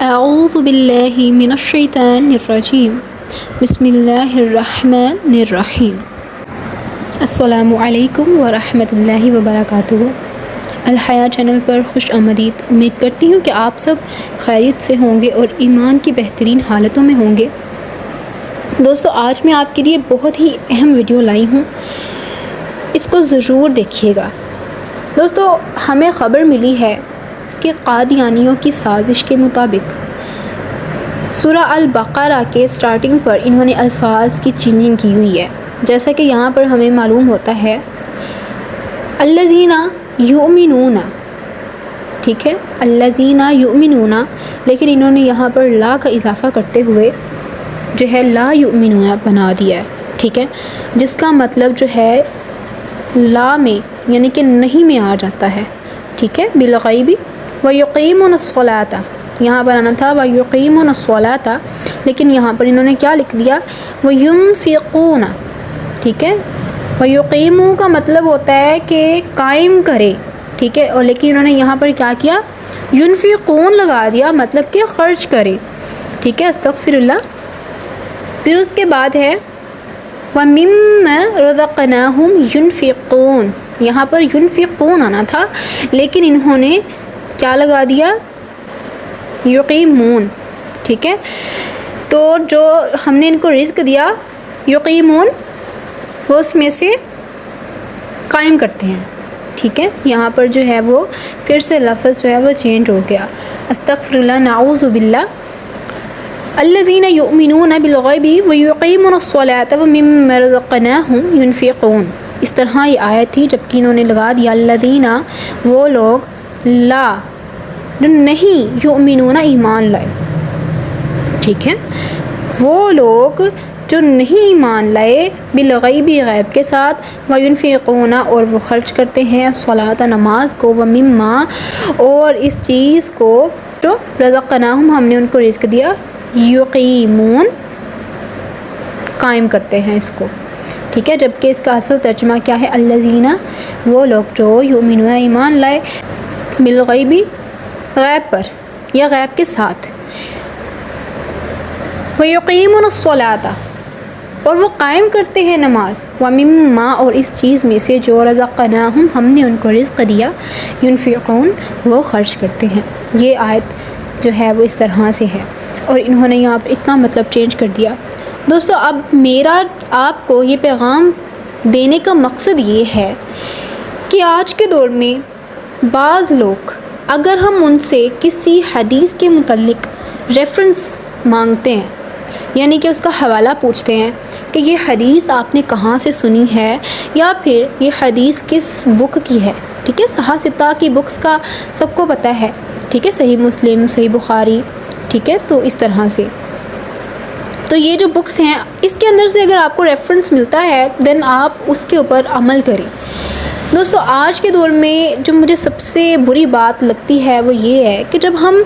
اعوذ باللہ من الشیطان الرجیم بسم اللہ الرحمن الرحیم۔ السلام علیکم ورحمۃ اللہ وبرکاتہ۔ الحیاء چینل پر خوش آمدید۔ امید کرتی ہوں کہ آپ سب خیریت سے ہوں گے اور ایمان کی بہترین حالتوں میں ہوں گے۔ دوستو، آج میں آپ کے لیے بہت ہی اہم ویڈیو لائی ہوں، اس کو ضرور دیکھیے گا۔ دوستو، ہمیں خبر ملی ہے کہ قادیانیوں کی سازش کے مطابق سورہ البقرہ کے سٹارٹنگ پر انہوں نے الفاظ کی چینجنگ کی ہوئی ہے، جیسا کہ یہاں پر ہمیں معلوم ہوتا ہے الذین یؤمنون، ٹھیک ہے، الذین یؤمنون، لیکن انہوں نے یہاں پر لا کا اضافہ کرتے ہوئے جو ہے لا یؤمنون بنا دیا ہے، ٹھیک ہے، جس کا مطلب جو ہے لا میں یعنی کہ نہیں میں آ جاتا ہے، ٹھیک ہے، بالغیب وَيُقِيمُونَ الصَّلَاةَ، یہاں پر آنا تھا وَيُقِيمُونَ الصَّلَاةَ، لیکن یہاں پر انہوں نے کیا لکھ دیا وَيُنْفِقُونَ، ٹھیک ہے، وَيُقِيمُ کا مطلب ہوتا ہے کہ قائم کرے، ٹھیک ہے، اور لیکن انہوں نے یہاں پر کیا کیا يُنْفِقُون لگا دیا، مطلب کہ خرچ کرے، ٹھیک ہے، استغفر اللہ۔ پھر اس کے بعد ہے وَمِمَّا رَزَقْنَاهُمْ يُنْفِقُونَ، یہاں پر يُنْفِقُون آنا تھا لیکن انہوں نے کیا لگا دیا یقیمون، ٹھیک ہے، تو جو ہم نے ان کو رزق دیا یقیمون، وہ اس میں سے قائم کرتے ہیں، ٹھیک ہے، یہاں پر جو ہے وہ پھر سے لفظ جو ہے وہ چینج ہو گیا، استغفر اللہ، نعوذ باللہ۔ الذین یؤمنون بالغیب ویقیمون الصلاۃ ومما رزقناہم ینفقون، اس طرح یہ آیت تھی، جبکہ انہوں نے لگا دیا الذین، وہ لوگ، لا جو نہیں، یؤمنون ایمان لائے، ٹھیک ہے، وہ لوگ جو نہیں ایمان لائے، بالغیب غیب کے ساتھ، وینفقون اور وہ خرچ کرتے ہیں، الصلاۃ نماز کو، ومما اور اس چیز کو جو رزقناہم ہم نے ان کو رزق دیا، یقیمون قائم کرتے ہیں اس کو، ٹھیک ہے، جبکہ اس کا اصل ترجمہ کیا ہے الذین، وہ لوگ جو یؤمنون ایمان لائے، بالغیب غیب پر یا غیب کے ساتھ، وَيُقِيمُونَ الصَّلَاةَ اور وہ قائم کرتے ہیں نماز، وَمِمَّا اور اس چیز میں سے جو رزقناہم ہم نے ان کو رزق دیا، ينفقون وہ خرچ کرتے ہیں۔ یہ آیت جو ہے وہ اس طرح سے ہے، اور انہوں نے یہاں پر اتنا مطلب چینج کر دیا۔ دوستو، اب میرا آپ کو یہ پیغام دینے کا مقصد یہ ہے کہ آج کے دور میں بعض لوگ اگر ہم ان سے کسی حدیث کے متعلق ریفرنس مانگتے ہیں، یعنی کہ اس کا حوالہ پوچھتے ہیں کہ یہ حدیث آپ نے کہاں سے سنی ہے، یا پھر یہ حدیث کس بک کی ہے، ٹھیک ہے، صحاح ستہ کی بکس کا سب کو پتہ ہے، ٹھیک ہے، صحیح مسلم، صحیح بخاری، ٹھیک ہے، تو اس طرح سے تو یہ جو بکس ہیں اس کے اندر سے اگر آپ کو ریفرنس ملتا ہے دین آپ اس کے اوپر عمل کریں۔ دوستو، آج کے دور میں جو مجھے سب سے بری بات لگتی ہے وہ یہ ہے کہ جب ہم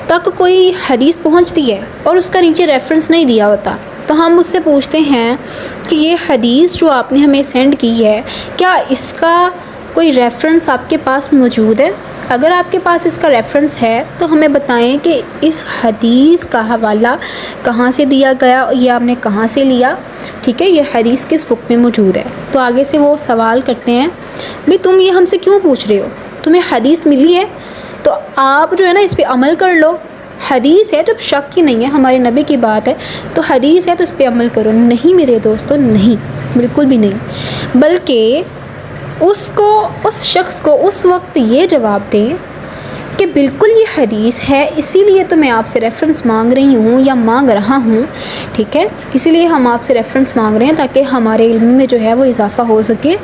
تک کوئی حدیث پہنچتی ہے اور اس کا نیچے ریفرنس نہیں دیا ہوتا تو ہم اس سے پوچھتے ہیں کہ یہ حدیث جو آپ نے ہمیں سینڈ کی ہے کیا اس کا کوئی ریفرنس آپ کے پاس موجود ہے؟ اگر آپ کے پاس اس کا ریفرنس ہے تو ہمیں بتائیں کہ اس حدیث کا حوالہ کہاں سے دیا گیا، یہ آپ نے کہاں سے لیا، ٹھیک ہے، یہ حدیث کس بک میں موجود ہے۔ تو آگے سے وہ سوال کرتے ہیں بھئی تم یہ ہم سے کیوں پوچھ رہے ہو، تمہیں حدیث ملی ہے تو آپ جو ہے نا اس پہ عمل کر لو، حدیث ہے جب شک ہی نہیں ہے، ہمارے نبی کی بات ہے تو حدیث ہے تو اس پہ عمل کرو۔ نہیں میرے دوستو، نہیں، بالکل بھی نہیں، بلکہ اس شخص کو اس وقت یہ جواب دیں کہ بالکل یہ حدیث ہے، اسی لیے تو میں آپ سے ریفرنس مانگ رہی ہوں یا مانگ رہا ہوں، ٹھیک ہے، اسی لیے ہم آپ سے ریفرنس مانگ رہے ہیں تاکہ ہمارے علم میں جو ہے وہ اضافہ ہو سکے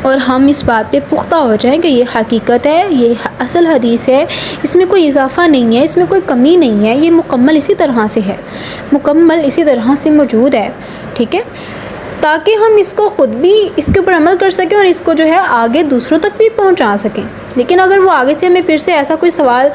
اور ہم اس بات پہ پختہ ہو جائیں کہ یہ حقیقت ہے، یہ اصل حدیث ہے، اس میں کوئی اضافہ نہیں ہے، اس میں کوئی کمی نہیں ہے، یہ مکمل اسی طرح سے ہے، مکمل اسی طرح سے موجود ہے، ٹھیک ہے، تاکہ ہم اس کو خود بھی اس کے اوپر عمل کر سکیں اور اس کو جو ہے آگے دوسروں تک بھی پہنچا سکیں۔ لیکن اگر وہ آگے سے ہمیں پھر سے ایسا کوئی سوال،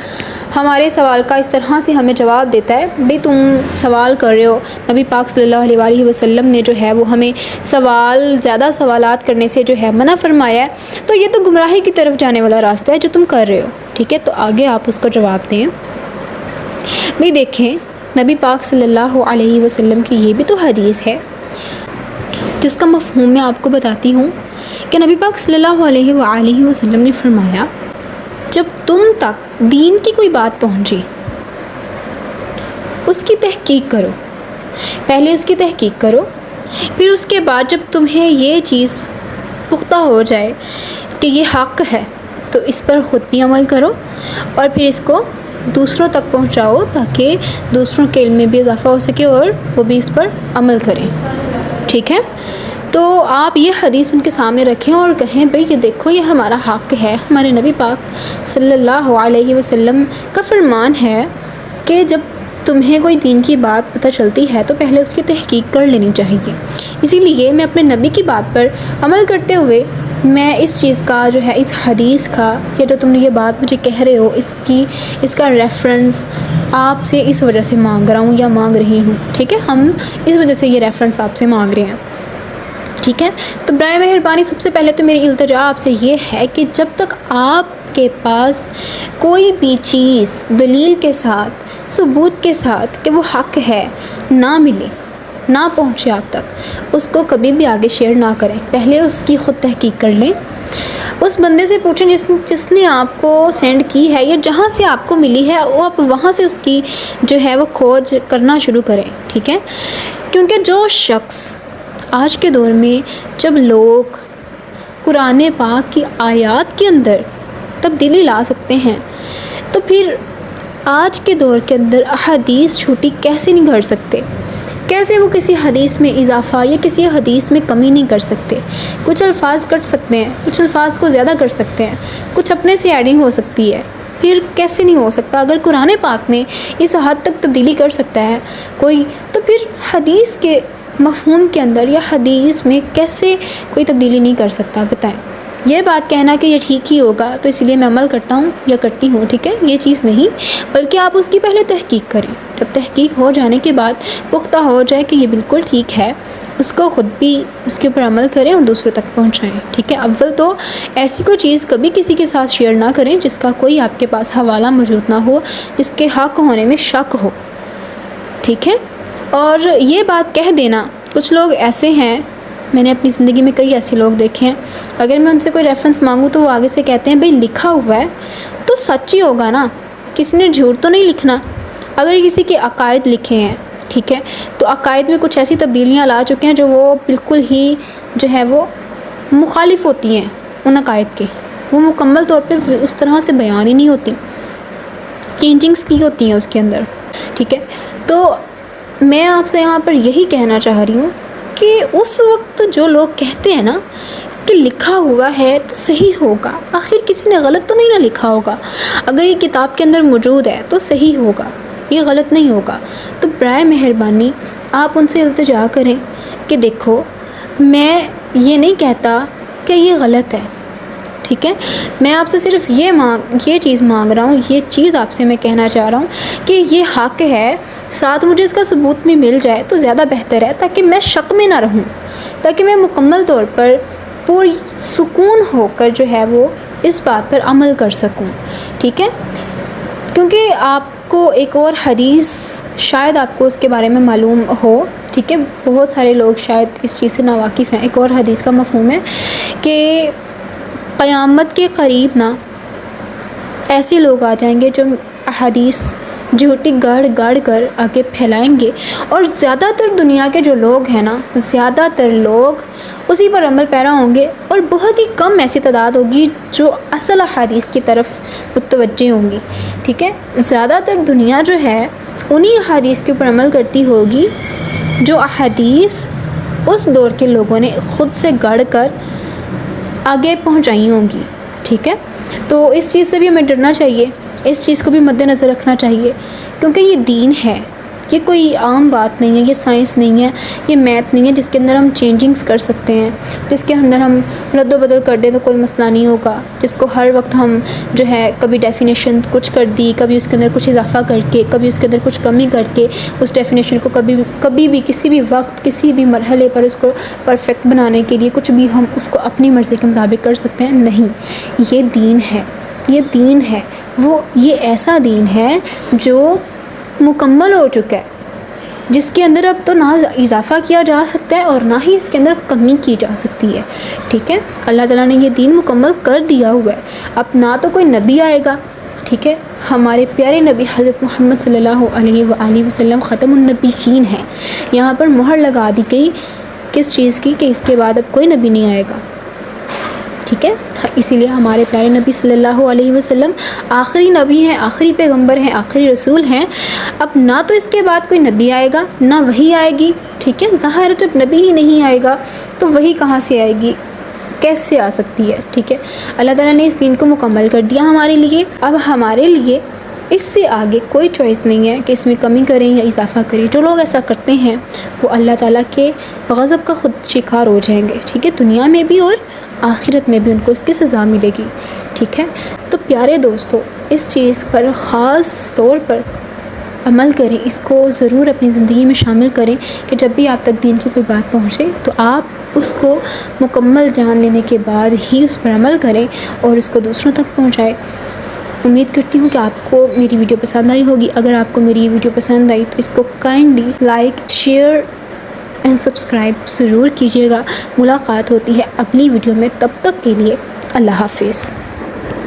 ہمارے سوال کا اس طرح سے ہمیں جواب دیتا ہے بھئی تم سوال کر رہے ہو، نبی پاک صلی اللہ علیہ وسلم نے جو ہے وہ ہمیں زیادہ سوالات کرنے سے جو ہے منع فرمایا ہے، تو یہ تو گمراہی کی طرف جانے والا راستہ ہے جو تم کر رہے ہو، ٹھیک ہے، تو آگے آپ اس کو جواب دیں بھئی دیکھیں نبی پاک صلی اللہ علیہ وسلم کی یہ بھی تو حدیث ہے جس کا مفہوم میں آپ کو بتاتی ہوں کہ نبی پاک صلی اللہ علیہ وآلہ وسلم نے فرمایا جب تم تک دین کی کوئی بات پہنچے اس کی تحقیق کرو، پہلے اس کی تحقیق کرو، پھر اس کے بعد جب تمہیں یہ چیز پختہ ہو جائے کہ یہ حق ہے تو اس پر خود بھی عمل کرو اور پھر اس کو دوسروں تک پہنچاؤ تاکہ دوسروں کے علم میں بھی اضافہ ہو سکے اور وہ بھی اس پر عمل کریں، ٹھیک ہے؟ تو آپ یہ حدیث ان کے سامنے رکھیں اور کہیں بھئی یہ دیکھو یہ ہمارا حق ہے، ہمارے نبی پاک صلی اللہ علیہ وسلم کا فرمان ہے کہ جب تمہیں کوئی دین کی بات پتہ چلتی ہے تو پہلے اس کی تحقیق کر لینی چاہیے۔ اسی لیے میں اپنے نبی کی بات پر عمل کرتے ہوئے میں اس چیز کا جو ہے اس حدیث کا یا جو تم نے یہ بات مجھے کہہ رہے ہو اس کا ریفرنس آپ سے اس وجہ سے مانگ رہا ہوں یا مانگ رہی ہوں، ٹھیک ہے؟ ہم اس وجہ سے یہ ریفرنس آپ سے مانگ رہے ہیں، ٹھیک ہے؟ تو برائے مہربانی سب سے پہلے تو میری التجا آپ سے یہ ہے کہ جب تک آپ کے پاس کوئی بھی چیز دلیل کے ساتھ ثبوت کے ساتھ کہ وہ حق ہے نہ ملے، نہ پہنچے آپ تک، اس کو کبھی بھی آگے شیئر نہ کریں، پہلے اس کی خود تحقیق کر لیں، اس بندے سے پوچھیں جس نے آپ کو سینڈ کی ہے یا جہاں سے آپ کو ملی ہے، وہ آپ وہاں سے اس کی جو ہے وہ کھوج کرنا شروع کریں، ٹھیک ہے؟ کیونکہ جو شخص آج کے دور میں جب لوگ قرآن پاک کی آیات کے اندر تبدیلی لا سکتے ہیں تو پھر آج کے دور کے اندر احادیث چھوٹی کیسے نہیں کر سکتے؟ کیسے وہ کسی حدیث میں اضافہ یا کسی حدیث میں کمی نہیں کر سکتے؟ کچھ الفاظ کٹ سکتے ہیں، کچھ الفاظ کو زیادہ کر سکتے ہیں، کچھ اپنے سے ایڈنگ ہو سکتی ہے، پھر کیسے نہیں ہو سکتا؟ اگر قرآن پاک میں اس حد تک تبدیلی کر سکتا ہے کوئی، تو پھر حدیث کے مفہوم کے اندر یا حدیث میں کیسے کوئی تبدیلی نہیں کر سکتا؟ بتائیں۔ یہ بات کہنا کہ یہ ٹھیک ہی ہوگا تو اس لیے میں عمل کرتا ہوں یا کرتی ہوں، ٹھیک ہے؟ یہ چیز نہیں، بلکہ آپ اس کی پہلے تحقیق کریں، جب تحقیق ہو جانے کے بعد پختہ ہو جائے کہ یہ بالکل ٹھیک ہے، اس کو خود بھی اس کے اوپر عمل کریں اور دوسروں تک پہنچائیں، ٹھیک ہے؟ اول تو ایسی کوئی چیز کبھی کسی کے ساتھ شیئر نہ کریں جس کا کوئی آپ کے پاس حوالہ موجود نہ ہو، جس کے حق ہونے میں شک ہو، ٹھیک ہے؟ اور یہ بات کہہ دینا، کچھ لوگ ایسے ہیں، میں نے اپنی زندگی میں کئی ایسے لوگ دیکھے ہیں، اگر میں ان سے کوئی ریفرنس مانگوں تو وہ آگے سے کہتے ہیں بھئی لکھا ہوا ہے تو سچ ہی ہوگا نا، کسی نے جھوٹ تو نہیں لکھنا۔ اگر کسی کے عقائد لکھے ہیں، ٹھیک ہے، تو عقائد میں کچھ ایسی تبدیلیاں لا چکے ہیں جو وہ بالکل ہی جو ہے وہ مخالف ہوتی ہیں ان عقائد کے، وہ مکمل طور پہ اس طرح سے بیان ہی نہیں ہوتی، چینجنگز کی ہوتی ہیں اس کے اندر، ٹھیک ہے؟ تو میں آپ سے یہاں پر یہی کہنا چاہ رہی ہوں کہ اس وقت جو لوگ کہتے ہیں نا کہ لکھا ہوا ہے تو صحیح ہوگا، آخر کسی نے غلط تو نہیں نہ لکھا ہوگا، اگر یہ کتاب کے اندر موجود ہے تو صحیح ہوگا، یہ غلط نہیں ہوگا۔ تو برائے مہربانی آپ ان سے التجا کریں کہ دیکھو میں یہ نہیں کہتا کہ یہ غلط ہے، ٹھیک ہے؟ میں آپ سے صرف یہ چیز مانگ رہا ہوں، یہ چیز آپ سے میں کہنا چاہ رہا ہوں کہ یہ حق ہے، ساتھ مجھے اس کا ثبوت بھی مل جائے تو زیادہ بہتر ہے، تاکہ میں شک میں نہ رہوں، تاکہ میں مکمل طور پر پوری سکون ہو کر جو ہے وہ اس بات پر عمل کر سکوں، ٹھیک ہے؟ کیونکہ آپ کو ایک اور حدیث شاید آپ کو اس کے بارے میں معلوم ہو، ٹھیک ہے؟ بہت سارے لوگ شاید اس چیز سے ناواقف ہیں۔ ایک اور حدیث کا مفہوم ہے کہ قیامت کے قریب نا ایسے لوگ آ جائیں گے جو احادیث جھوٹی گڑھ گڑھ کر آگے پھیلائیں گے، اور زیادہ تر دنیا کے جو لوگ ہیں نا، زیادہ تر لوگ اسی پر عمل پیرا ہوں گے، اور بہت ہی کم ایسی تعداد ہوگی جو اصل احادیث کی طرف متوجہ ہوں گی، ٹھیک ہے؟ زیادہ تر دنیا جو ہے انہی احادیث کے اوپر عمل کرتی ہوگی جو احادیث اس دور کے لوگوں نے خود سے گڑھ کر آگے پہنچائی ہوں گی، ٹھیک ہے؟ تو اس چیز سے بھی ہمیں ڈرنا چاہیے، اس چیز کو بھی مد نظر رکھنا چاہیے، کیونکہ یہ دین ہے، یہ کوئی عام بات نہیں ہے، یہ سائنس نہیں ہے، یہ میتھ نہیں ہے جس کے اندر ہم چینجنگز کر سکتے ہیں، جس کے اندر ہم رد و بدل کر دیں تو کوئی مسئلہ نہیں ہوگا، جس کو ہر وقت ہم جو ہے کبھی ڈیفینیشن کچھ کر دی، کبھی اس کے اندر کچھ اضافہ کر کے، کبھی اس کے اندر کچھ کمی کر کے اس ڈیفینیشن کو کبھی بھی کسی بھی وقت کسی بھی مرحلے پر اس کو پرفیکٹ بنانے کے لیے کچھ بھی ہم اس کو اپنی مرضی کے مطابق کر سکتے ہیں؟ نہیں، یہ دین ہے، یہ دین ہے، وہ یہ ایسا دین ہے جو مکمل ہو چکا ہے، جس کے اندر اب تو نہ اضافہ کیا جا سکتا ہے اور نہ ہی اس کے اندر کمی کی جا سکتی ہے، ٹھیک ہے۔ اللہ تعالیٰ نے یہ دین مکمل کر دیا ہوا ہے، اب نہ تو کوئی نبی آئے گا، ٹھیک ہے۔ ہمارے پیارے نبی حضرت محمد صلی اللہ علیہ وآلہ وسلم ختم النبیین ہیں، یہاں پر مہر لگا دی گئی کس چیز کی، کہ اس کے بعد اب کوئی نبی نہیں آئے گا، ٹھیک ہے۔ اسی لیے ہمارے پیارے نبی صلی اللہ علیہ وسلم آخری نبی ہیں، آخری پیغمبر ہیں، آخری رسول ہیں۔ اب نہ تو اس کے بعد کوئی نبی آئے گا، نہ وحی آئے گی، ٹھیک ہے۔ ظاہر ہے جب نبی ہی نہیں آئے گا تو وحی کہاں سے آئے گی، کیسے آ سکتی ہے، ٹھیک ہے۔ اللہ تعالیٰ نے اس دین کو مکمل کر دیا ہمارے لیے، اب ہمارے لیے اس سے آگے کوئی چوائس نہیں ہے کہ اس میں کمی کریں یا اضافہ کریں۔ جو لوگ ایسا کرتے ہیں وہ اللہ تعالیٰ کے غضب کا خود شکار ہو جائیں گے، ٹھیک ہے، دنیا میں بھی اور آخرت میں بھی ان کو اس کی سزا ملے گی، ٹھیک ہے۔ تو پیارے دوستو، اس چیز پر خاص طور پر عمل کریں، اس کو ضرور اپنی زندگی میں شامل کریں کہ جب بھی آپ تک دین کی کوئی بات پہنچے تو آپ اس کو مکمل جان لینے کے بعد ہی اس پر عمل کریں اور اس کو دوسروں تک پہنچائیں۔ امید کرتی ہوں کہ آپ کو میری ویڈیو پسند آئی ہوگی۔ اگر آپ کو میری یہ ویڈیو پسند آئی تو اس کو kindly like, share and subscribe ضرور کیجیے گا۔ ملاقات ہوتی ہے اگلی ویڈیو میں، تب تک کے لیے اللہ حافظ۔